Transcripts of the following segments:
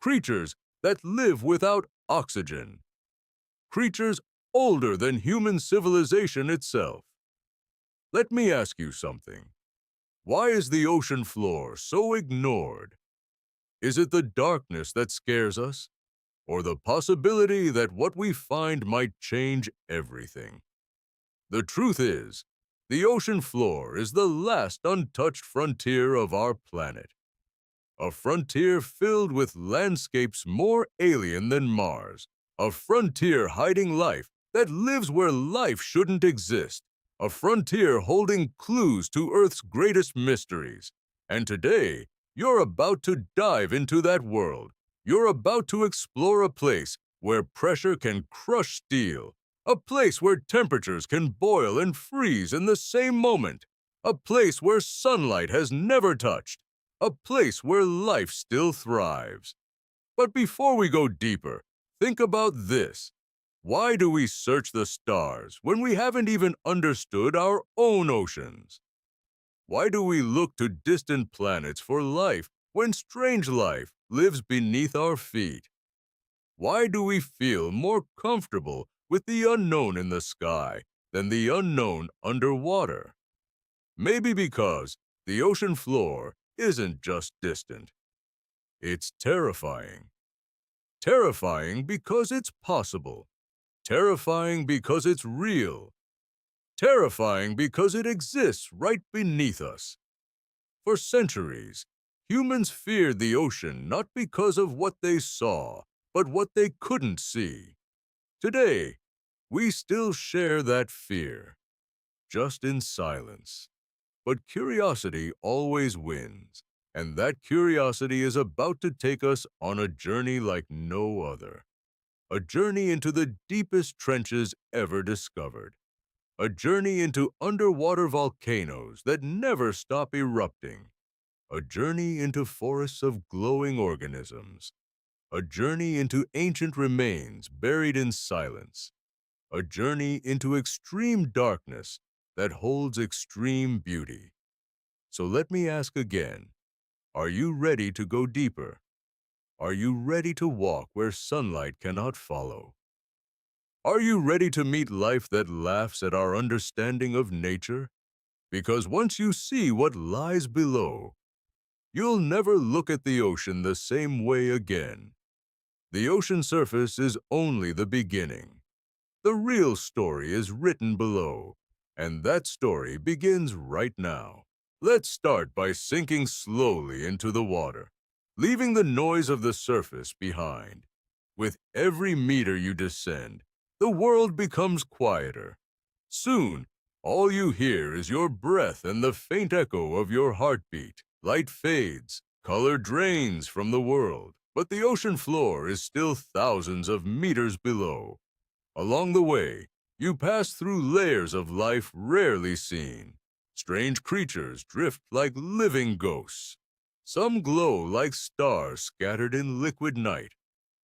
creatures that live without oxygen, creatures older than human civilization itself. Let me ask you something. Why is the ocean floor so ignored? Is it the darkness that scares us, or the possibility that what we find might change everything? The truth is, the ocean floor is the last untouched frontier of our planet. A frontier filled with landscapes more alien than Mars. A frontier hiding life that lives where life shouldn't exist. A frontier holding clues to Earth's greatest mysteries. And today, you're about to dive into that world. You're about to explore a place where pressure can crush steel. A place where temperatures can boil and freeze in the same moment. A place where sunlight has never touched. A place where life still thrives. But before we go deeper, think about this. Why do we search the stars when we haven't even understood our own oceans? Why do we look to distant planets for life when strange life lives beneath our feet? Why do we feel more comfortable with the unknown in the sky than the unknown underwater? Maybe because the ocean floor isn't just distant. It's terrifying. Terrifying because it's possible. Terrifying because it's real. Terrifying because it exists right beneath us. For centuries, humans feared the ocean not because of what they saw, but what they couldn't see. Today, we still share that fear, just in silence. But curiosity always wins, and that curiosity is about to take us on a journey like no other. A journey into the deepest trenches ever discovered. A journey into underwater volcanoes that never stop erupting. A journey into forests of glowing organisms. A journey into ancient remains buried in silence. A journey into extreme darkness that holds extreme beauty. So let me ask again, are you ready to go deeper? Are you ready to walk where sunlight cannot follow? Are you ready to meet life that laughs at our understanding of nature? Because once you see what lies below, you'll never look at the ocean the same way again. The ocean surface is only the beginning. The real story is written below, and that story begins right now. Let's start by sinking slowly into the water, leaving the noise of the surface behind. With every meter you descend, the world becomes quieter. Soon, all you hear is your breath and the faint echo of your heartbeat. Light fades, color drains from the world, but the ocean floor is still thousands of meters below. Along the way, you pass through layers of life rarely seen. Strange creatures drift like living ghosts. Some glow like stars scattered in liquid night.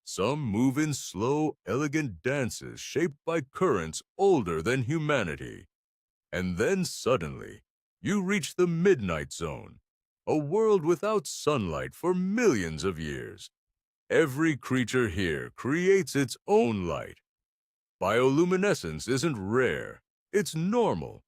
Some move in slow, elegant dances shaped by currents older than humanity. And then suddenly, you reach the midnight zone, a world without sunlight for millions of years. Every creature here creates its own light. Bioluminescence isn't rare, it's normal.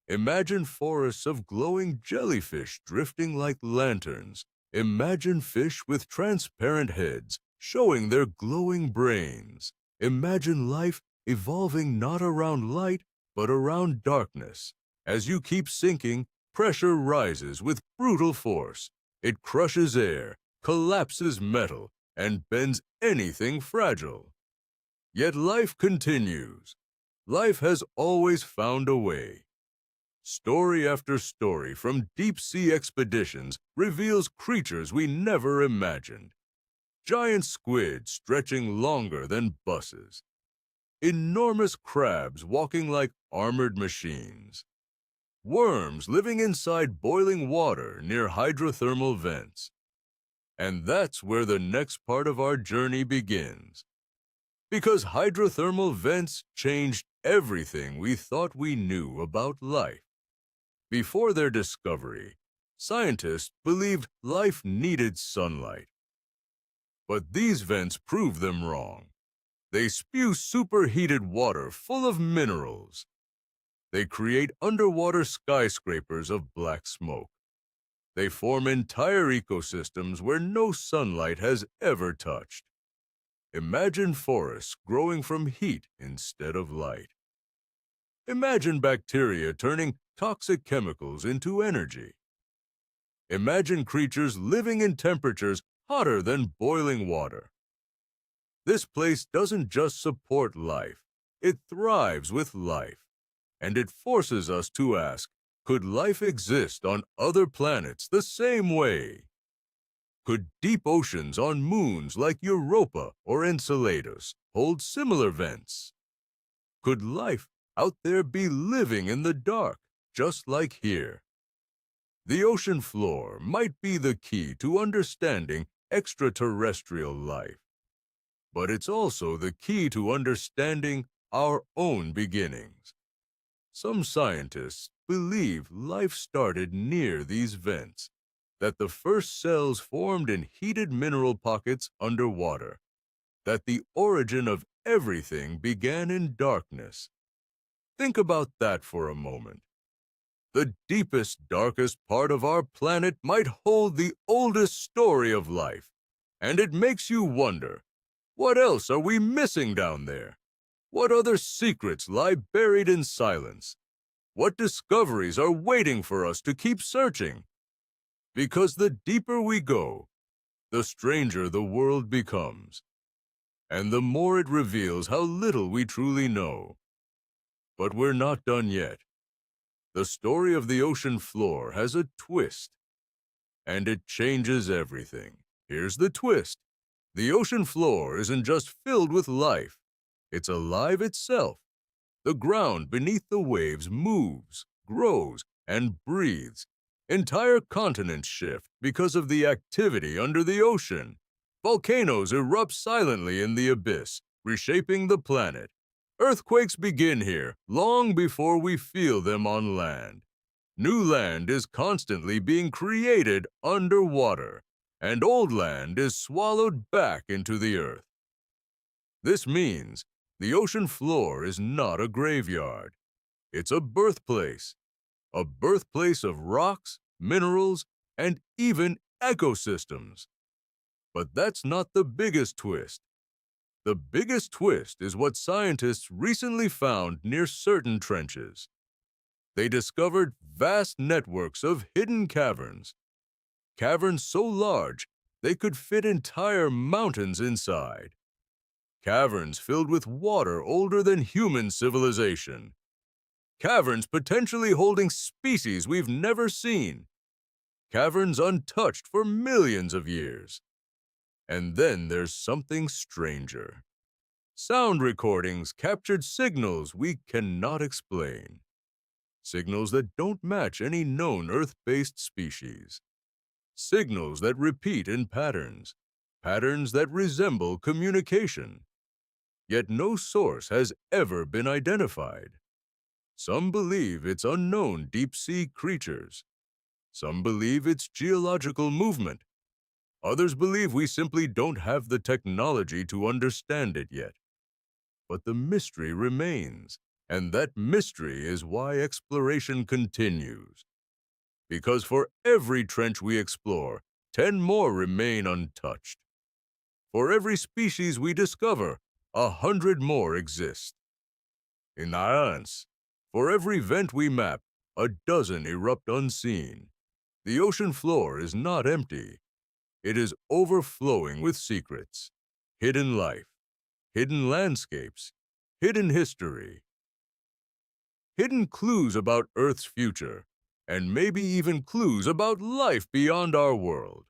Imagine forests of glowing jellyfish drifting like lanterns. Imagine fish with transparent heads showing their glowing brains. Imagine life evolving not around light, but around darkness. As you keep sinking, pressure rises with brutal force. It crushes air, collapses metal, and bends anything fragile. Yet life continues. Life has always found a way. Story after story from deep-sea expeditions reveals creatures we never imagined. Giant squid stretching longer than buses. Enormous crabs walking like armored machines. Worms living inside boiling water near hydrothermal vents. And that's where the next part of our journey begins. Because hydrothermal vents changed everything we thought we knew about life. Before their discovery, scientists believed life needed sunlight. But these vents prove them wrong. They spew superheated water full of minerals. They create underwater skyscrapers of black smoke. They form entire ecosystems where no sunlight has ever touched. Imagine forests growing from heat instead of light. Imagine bacteria turning toxic chemicals into energy. Imagine creatures living in temperatures hotter than boiling water. This place doesn't just support life, it thrives with life. And it forces us to ask, could life exist on other planets the same way? Could deep oceans on moons like Europa or Enceladus hold similar vents? Could life out there be living in the dark, just like here? The ocean floor might be the key to understanding extraterrestrial life, but it's also the key to understanding our own beginnings. Some scientists believe life started near these vents, that the first cells formed in heated mineral pockets underwater, that the origin of everything began in darkness. Think about that for a moment. The deepest, darkest part of our planet might hold the oldest story of life, and it makes you wonder, what else are we missing down there? What other secrets lie buried in silence? What discoveries are waiting for us to keep searching? Because the deeper we go, the stranger the world becomes, and the more it reveals how little we truly know. But we're not done yet. The story of the ocean floor has a twist, and it changes everything. Here's the twist. The ocean floor isn't just filled with life, it's alive itself. The ground beneath the waves moves, grows, and breathes. Entire continents shift because of the activity under the ocean. Volcanoes erupt silently in the abyss, reshaping the planet. Earthquakes begin here, long before we feel them on land. New land is constantly being created underwater, and old land is swallowed back into the earth. This means the ocean floor is not a graveyard. It's a birthplace of rocks, minerals, and even ecosystems. But that's not the biggest twist. The biggest twist is what scientists recently found near certain trenches. They discovered vast networks of hidden caverns. Caverns so large they could fit entire mountains inside. Caverns filled with water older than human civilization. Caverns potentially holding species we've never seen. Caverns untouched for millions of years. And then there's something stranger. Sound recordings captured signals we cannot explain. Signals that don't match any known Earth-based species. Signals that repeat in patterns. Patterns that resemble communication. Yet no source has ever been identified. Some believe it's unknown deep-sea creatures. Some believe it's geological movement. Others believe we simply don't have the technology to understand it yet. But the mystery remains, and that mystery is why exploration continues. Because for every trench we explore, 10 more remain untouched. For every species we discover, 100 more exist. In science, for every vent we map, a dozen erupt unseen. The ocean floor is not empty. It is overflowing with secrets, hidden life, hidden landscapes, hidden history, hidden clues about Earth's future, and maybe even clues about life beyond our world.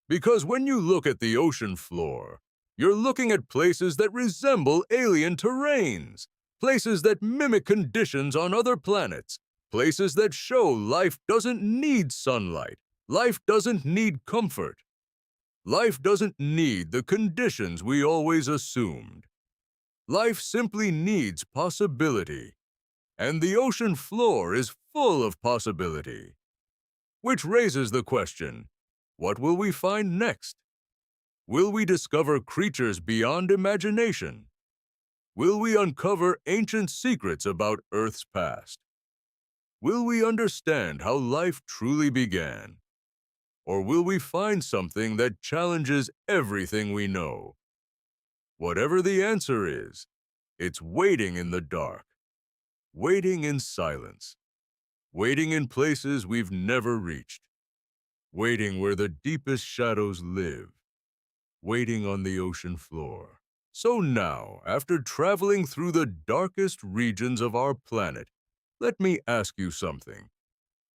Because when you look at the ocean floor, you're looking at places that resemble alien terrains, places that mimic conditions on other planets, places that show life doesn't need sunlight, life doesn't need comfort. Life doesn't need the conditions we always assumed. Life simply needs possibility, and the ocean floor is full of possibility. Which raises the question, what will we find next? Will we discover creatures beyond imagination? Will we uncover ancient secrets about Earth's past? Will we understand how life truly began? Or will we find something that challenges everything we know? Whatever the answer is, it's waiting in the dark, waiting in silence, waiting in places we've never reached, waiting where the deepest shadows live, waiting on the ocean floor. So now, after traveling through the darkest regions of our planet, let me ask you something.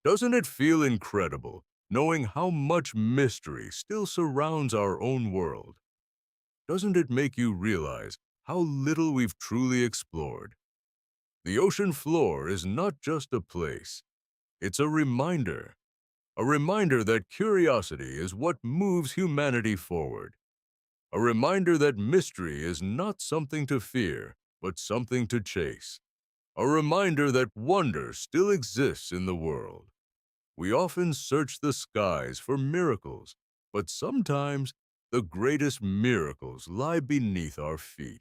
Doesn't it feel incredible knowing how much mystery still surrounds our own world? Doesn't it make you realize how little we've truly explored? The ocean floor is not just a place, it's a reminder that curiosity is what moves humanity forward, a reminder that mystery is not something to fear, but something to chase, a reminder that wonder still exists in the world. We often search the skies for miracles, but sometimes the greatest miracles lie beneath our feet.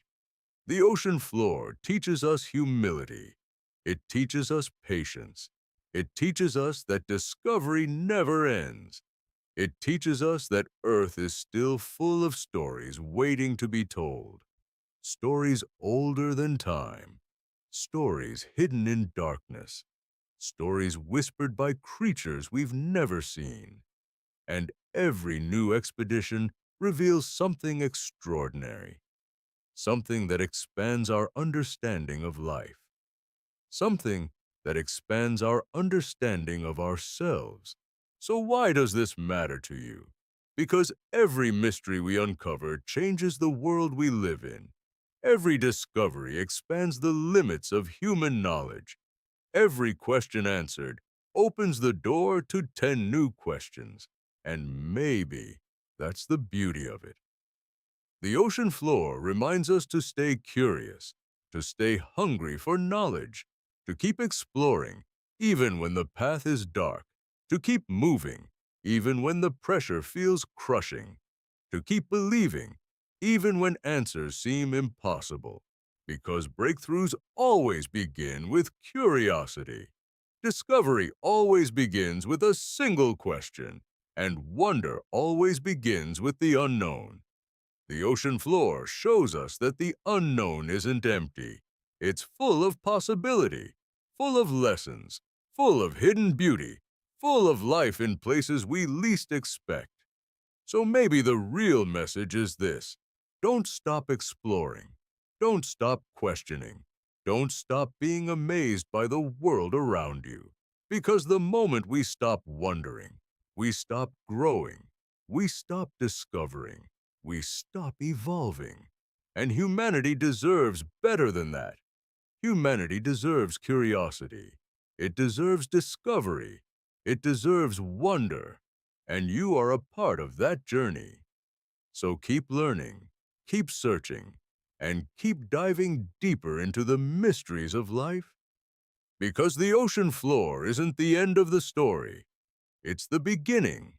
The ocean floor teaches us humility. It teaches us patience. It teaches us that discovery never ends. It teaches us that Earth is still full of stories waiting to be told. Stories older than time. Stories hidden in darkness. Stories whispered by creatures we've never seen. And every new expedition reveals something extraordinary, something that expands our understanding of life, something that expands our understanding of ourselves. So why does this matter to you? Because every mystery we uncover changes the world we live in. Every discovery expands the limits of human knowledge. Every question answered opens the door to 10 new questions. And maybe that's the beauty of it. The ocean floor reminds us to stay curious, to stay hungry for knowledge, to keep exploring even when the path is dark, to keep moving even when the pressure feels crushing, to keep believing even when answers seem impossible, because breakthroughs always begin with curiosity. Discovery always begins with a single question, and wonder always begins with the unknown. The ocean floor shows us that the unknown isn't empty. It's full of possibility, full of lessons, full of hidden beauty, full of life in places we least expect. So maybe the real message is this: don't stop exploring. Don't stop questioning. Don't stop being amazed by the world around you. Because the moment we stop wondering, we stop growing, we stop discovering, we stop evolving. And humanity deserves better than that. Humanity deserves curiosity. It deserves discovery. It deserves wonder. And you are a part of that journey. So keep learning, keep searching, and keep diving deeper into the mysteries of life. Because the ocean floor isn't the end of the story, it's the beginning.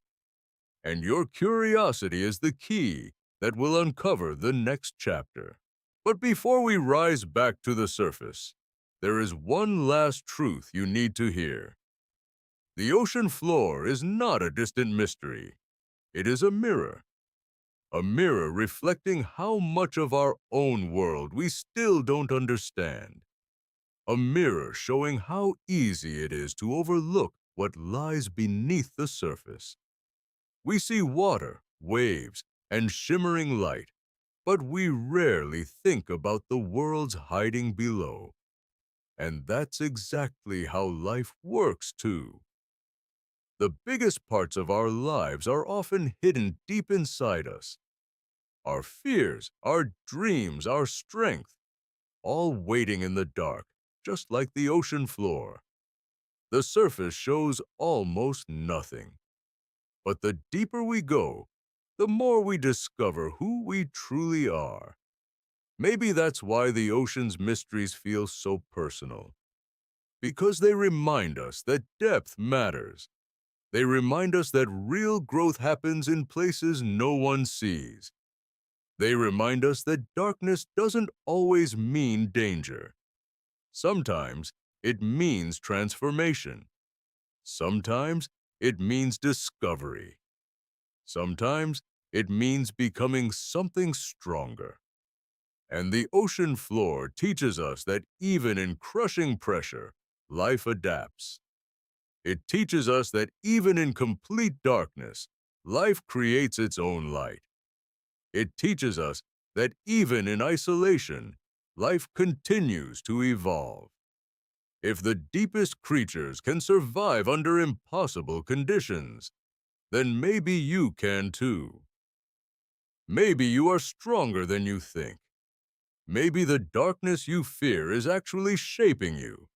And your curiosity is the key that will uncover the next chapter. But before we rise back to the surface, there is one last truth you need to hear. The ocean floor is not a distant mystery. It is a mirror reflecting how much of our own world we still don't understand. A mirror showing how easy it is to overlook what lies beneath the surface. We see water, waves, and shimmering light, but we rarely think about the worlds hiding below. And that's exactly how life works, too. The biggest parts of our lives are often hidden deep inside us. Our fears, our dreams, our strength, all waiting in the dark, just like the ocean floor. The surface shows almost nothing. But the deeper we go, the more we discover who we truly are. Maybe that's why the ocean's mysteries feel so personal. Because they remind us that depth matters. They remind us that real growth happens in places no one sees. They remind us that darkness doesn't always mean danger. Sometimes it means transformation. Sometimes it means discovery. Sometimes it means becoming something stronger. And the ocean floor teaches us that even in crushing pressure, life adapts. It teaches us that even in complete darkness, life creates its own light. It teaches us that even in isolation, life continues to evolve. If the deepest creatures can survive under impossible conditions, then maybe you can too. Maybe you are stronger than you think. Maybe the darkness you fear is actually shaping you.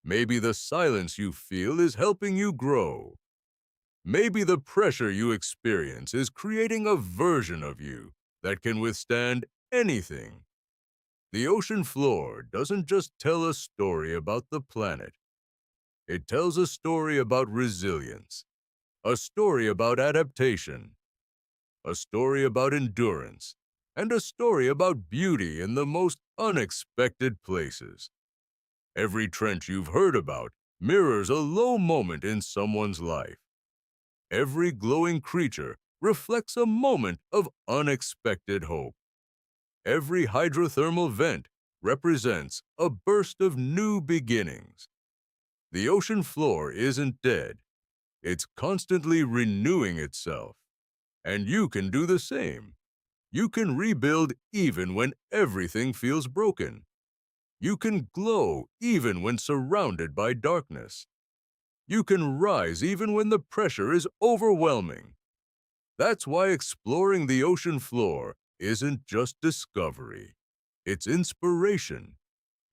Maybe the silence you feel is helping you grow. Maybe the pressure you experience is creating a version of you that can withstand anything. The ocean floor doesn't just tell a story about the planet. It tells a story about resilience, a story about adaptation, a story about endurance, and a story about beauty in the most unexpected places. Every trench you've heard about mirrors a low moment in someone's life. Every glowing creature reflects a moment of unexpected hope. Every hydrothermal vent represents a burst of new beginnings. The ocean floor isn't dead. It's constantly renewing itself. And you can do the same. You can rebuild even when everything feels broken. You can glow even when surrounded by darkness. You can rise even when the pressure is overwhelming. That's why exploring the ocean floor isn't just discovery. It's inspiration.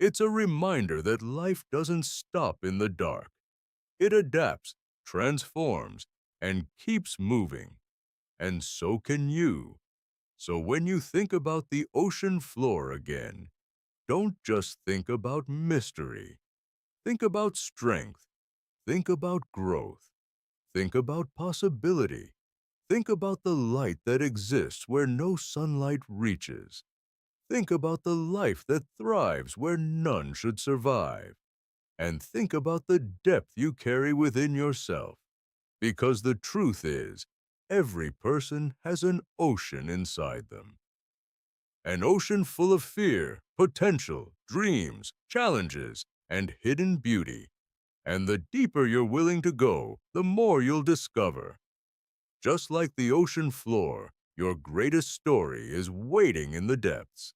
It's a reminder that life doesn't stop in the dark. It adapts, transforms, and keeps moving. And so can you. So when you think about the ocean floor again, don't just think about mystery. Think about strength. Think about growth. Think about possibility. Think about the light that exists where no sunlight reaches. Think about the life that thrives where none should survive. And think about the depth you carry within yourself. Because the truth is, every person has an ocean inside them. An ocean full of fear, potential, dreams, challenges, and hidden beauty. And the deeper you're willing to go, the more you'll discover. Just like the ocean floor, your greatest story is waiting in the depths.